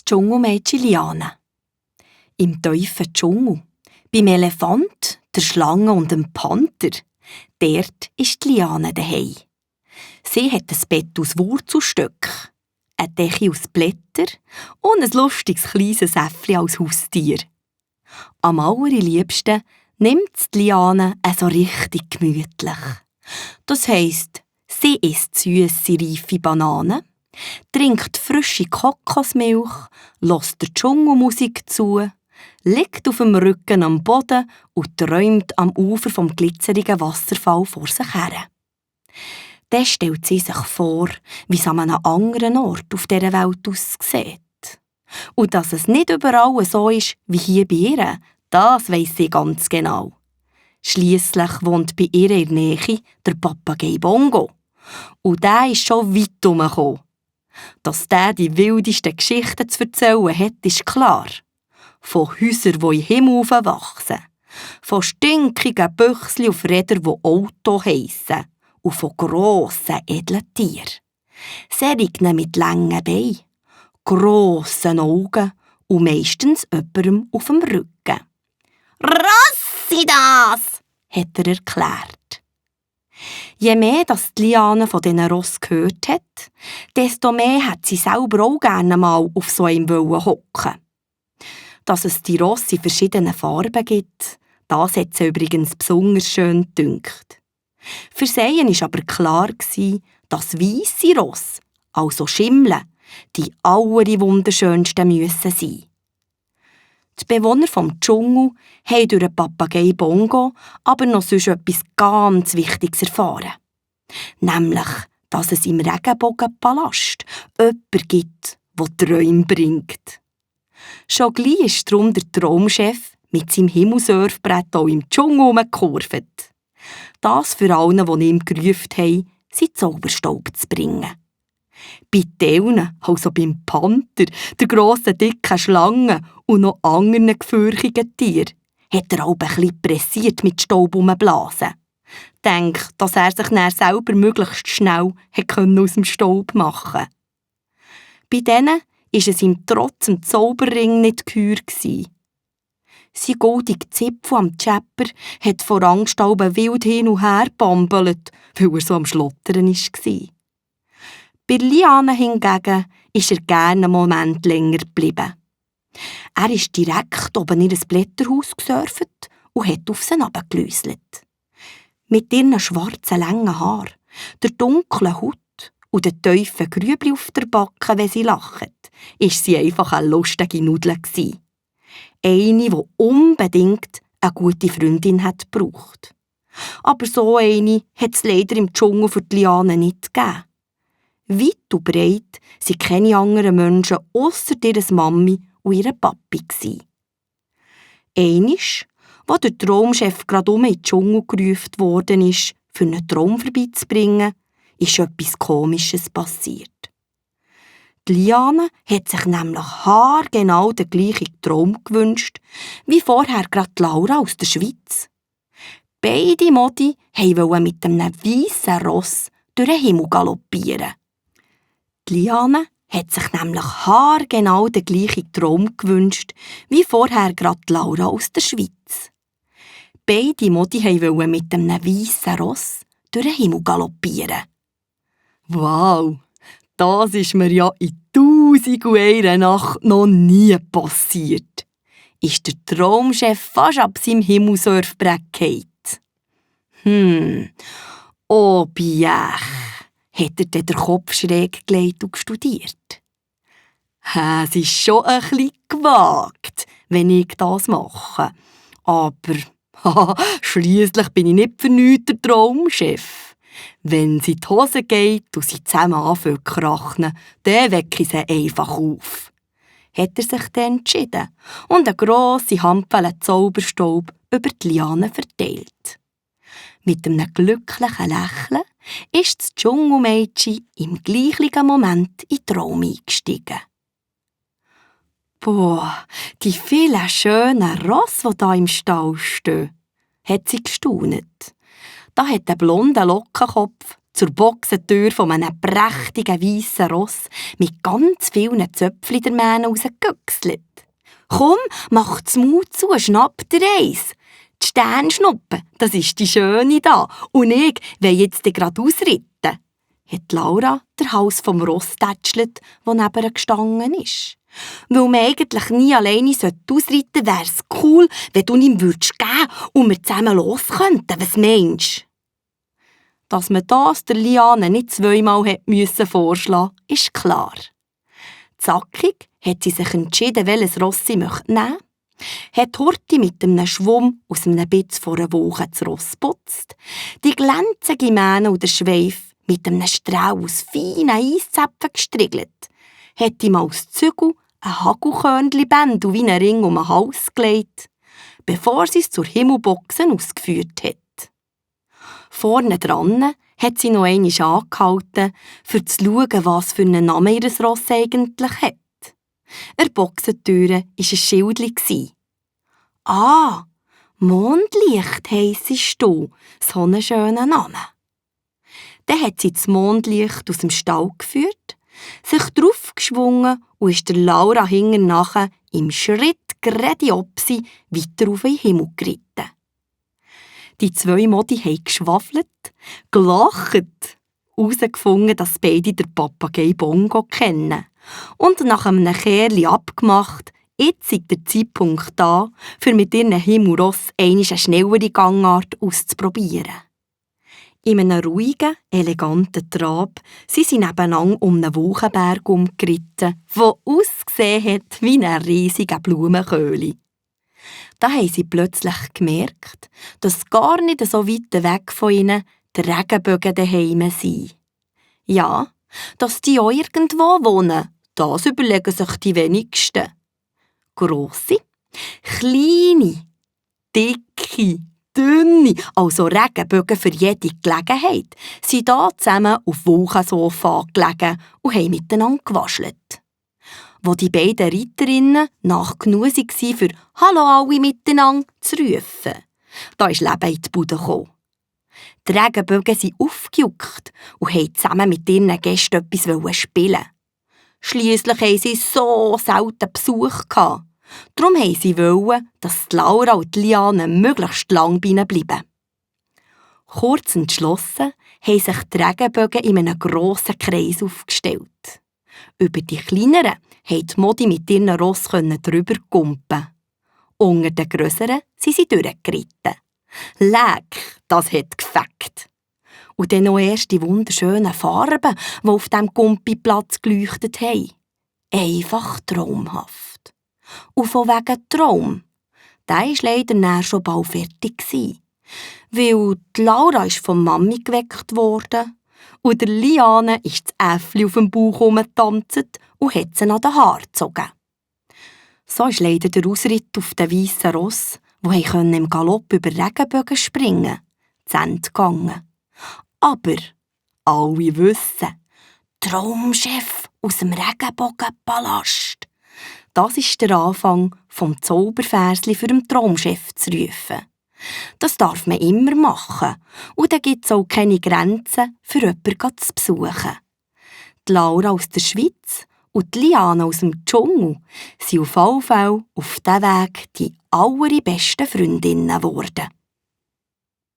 Das Dschungelmädchen Liane. Im tiefen Dschungel, beim Elefant, der Schlange und dem Panther, dort ist Liane daheim. Sie hat ein Bett aus Wurzelstöcken, eine Decke aus Blättern und ein lustiges kleines Äffchen als Haustier. Am allerliebsten nimmt Liane so richtig gemütlich. Das heisst, sie isst süsse, reife Bananen, trinkt frische Kokosmilch, hört der Dschungelmusik zu, liegt auf dem Rücken am Boden und träumt am Ufer vom glitzerigen Wasserfall vor sich her. Dann stellt sie sich vor, wie es an einem anderen Ort auf dieser Welt aussieht. Und dass es nicht überall so ist wie hier bei ihr, das weiss sie ganz genau. Schliesslich wohnt bei ihr in der Nähe der Papagei Bongo. Und der ist schon weit herumgekommen. Dass der die wildesten Geschichten zu erzählen hat, ist klar. Von Häusern, die in den Himmel wachsen, von stinkigen Büchsli auf Rädern, die Auto heissen, und von grossen, edlen Tieren. Serignen mit langen Beinen, grossen Augen und meistens jemandem auf dem Rücken. «Rassi das!» hat er erklärt. Je mehr das Liane von diesen Ross gehört hat, desto mehr hat sie selber auch gerne mal auf so einem hocken. Dass es die Ross in verschiedenen Farben gibt, das hat sie übrigens besonders schön gedünkt. Für sie war aber klar, dass weisse Ross, also Schimmeln, die allerwunderschönsten müssen sein. Die Bewohner vom Dschungel haben durch den Papagei Bongo aber noch sonst etwas ganz Wichtiges erfahren. Nämlich, dass es im Regenbogenpalast jemanden gibt, der Träume bringt. Schon gleich ist darum der Traumchef mit seinem Himmelsurfbrett auch im Dschungel herumgekurvt. Das für alle, die ihm gerufen haben, seinen Zauberstaub zu bringen. Bei denen, also beim Panther, der grossen, dicken Schlange und noch anderen gefürchigen Tieren, hat er auch ein bisschen pressiert mit Staub rumblasen. Denkt, dass er sich dann selber möglichst schnell aus dem Staub machen konnte. Bei denen war es ihm trotz dem Zauberring nicht geheuer. Sein goldiger Zipfel am Tschäpper hat vor Angst wild hin und her bambelt, weil er so am Schlottern war. Bei Liane hingegen ist er gerne einen Moment länger geblieben. Er ist direkt oben in ihr Blätterhaus gesurft und hat auf sie herabgeläuselt. Mit ihren schwarzen, langen Haaren, der dunklen Haut und den tiefen Grübli auf der Backe, wenn sie lacht, war sie einfach eine lustige Nudel. Eine, die unbedingt eine gute Freundin hat gebraucht. Aber so eine hat es leider im Dschungel für die Liane nicht gegeben. Weit und breit waren keine anderen Menschen ausser ihrer Mami und ihrer Papi. Einmal, als der Traumchef gerade in den Dschungel gerufen worden ist, für einen Traum vorbeizubringen, ist etwas Komisches passiert. Die Liane hat sich nämlich haargenau den gleichen Traum gewünscht, wie vorher gerade Laura aus der Schweiz. Beide Modi wollten mit einem weissen Ross durch den Himmel galoppieren. Die Liane hat sich nämlich haargenau den gleichen Traum gewünscht, wie vorher gerade Laura aus der Schweiz. Beide Modi wollten mit einem weissen Ross durch den Himmel galoppieren. Wow, das ist mir ja in 1001 Nacht noch nie passiert. Ist der Traumchef fast ab seinem Himmelsurfbrett gefallen. Oh, Biech, hat er den Kopf schräg gelegt und studiert. Es ist schon ein bisschen gewagt, wenn ich das mache. Aber schliesslich bin ich nicht für nichts der Traumchef. Wenn sie in die Hose geht und sie zusammen anfangen zu krachen, dann wecke ich sie einfach auf. Hat er sich dann entschieden und eine grosse Handvoll Zauberstaub über die Liane verteilt. Mit einem glücklichen Lächeln ist das Dschungelmädchen im gleichen Moment in den Traum eingestiegen. Boah, die vielen schönen Rosse, die da im Stall stehen, hat sie gestaunet. Da hat der blonde Lockenkopf zur Boxentür von einem prächtigen weissen Ross mit ganz vielen Zöpfchen der Mähne rausgegüchselt. «Komm, macht's Mut zu, schnappt ihr eins! Die Sternschnuppe, das ist die Schöne da, und ich will jetzt grad ausreiten», hat Laura den Hals vom Ross tätschelt, der neben ihr gestanden ist. «Weil man eigentlich nie alleine ausreiten sollte, wär's cool, wenn du ihm würdest geben und wir zusammen los könnten. Was meinst du?» Dass man das der Liane nicht zweimal vorschlagen musste, ist klar. Zackig hat sie sich entschieden, welches Ross sie nehmen möchte, hat Horti mit einem Schwamm aus einem Bitz vor einer Woche das Ross putzt, die glänzige Mähne und der Schweif mit einem Strauß aus feinen Eiszäpfen gestriegelt, hat ihm als Zügel ein Hagelkörnchen-Bändel wie einen Ring um den Hals gelegt, bevor sie es zur Himmelboxe ausgeführt hat. Vorne dran hat sie noch einmal angehalten, um zu schauen, was für einen Namen ihr Ross eigentlich hat. An der Boxentüre war ein Schild. «Ah, Mondlicht heissest du, so einen schönen Namen.» Dann hat sie das Mondlicht aus dem Stall geführt, sich draufgeschwungen und ist der Laura hinten nachher im Schritt gerade ob sie weiter auf den Himmel geritten. Die zwei Modi haben geschwafelt, gelacht, herausgefunden, dass beide den Papagei Bongo kennen und nach einem Kerli abgemacht, jetzt ist der Zeitpunkt da, für mit ihren Himmelross eine schnellere Gangart auszuprobieren. In einem ruhigen, eleganten Trab sind sie nebeneinander um einen Wochenberg umgeritten, der ausgesehen hat wie ein riesiger Blumenköhli. Da haben sie plötzlich gemerkt, dass gar nicht so weit weg von ihnen die Regenbögen daheim sind. Ja, dass die auch irgendwo wohnen, das überlegen sich die wenigsten. Grosse, kleine, dicke, dünne, also Regenbögen für jede Gelegenheit, sind da zusammen auf Wolkensofa gelegen und haben miteinander gewaschelt. Wo die beiden Reiterinnen nach genug waren, für «Hallo alle miteinander» zu rufen, da ist Leben in die Bude gekommen. Die Regenbögen sind aufgejuckt und wollten zusammen mit ihren Gästen etwas spielen. Schliesslich hatten sie so selten Besuch. Darum wollten sie, dass Laura und Liane möglichst lang bei ihnen bleiben. Kurz entschlossen haben sich die Regenbögen in einem grossen Kreis aufgestellt. Über die kleineren konnten die Modi mit ihren Ross drüber kumpen. Unter den grösseren sind sie durchgeritten. Leck, das hat gefeckt. Und dann noch erst die wunderschönen Farben, die auf diesem Gumpiplatz geleuchtet haben. Einfach traumhaft. Und von wegen Traum, der war leider schon bald fertig. Weil die Laura ist von Mami geweckt worden und der Liane ist das Äffli auf dem Bauch herumgetanzt und hat sie an den Haaren gezogen. So ist leider der Ausritt auf den weissen Ross, die im Galopp über Regenbögen springen, zu Ende gegangen. Aber alle wissen, Traumchef aus dem Regenbogenpalast. Das ist der Anfang vom Zauberversli für den Traumchef zu rufen. Das darf man immer machen und da gibt es auch keine Grenzen für jemanden zu besuchen. Die Laura aus der Schweiz und die Liane aus dem Dschungel sind auf jeden Fall auf diesem Weg die allerbesten Freundinnen geworden.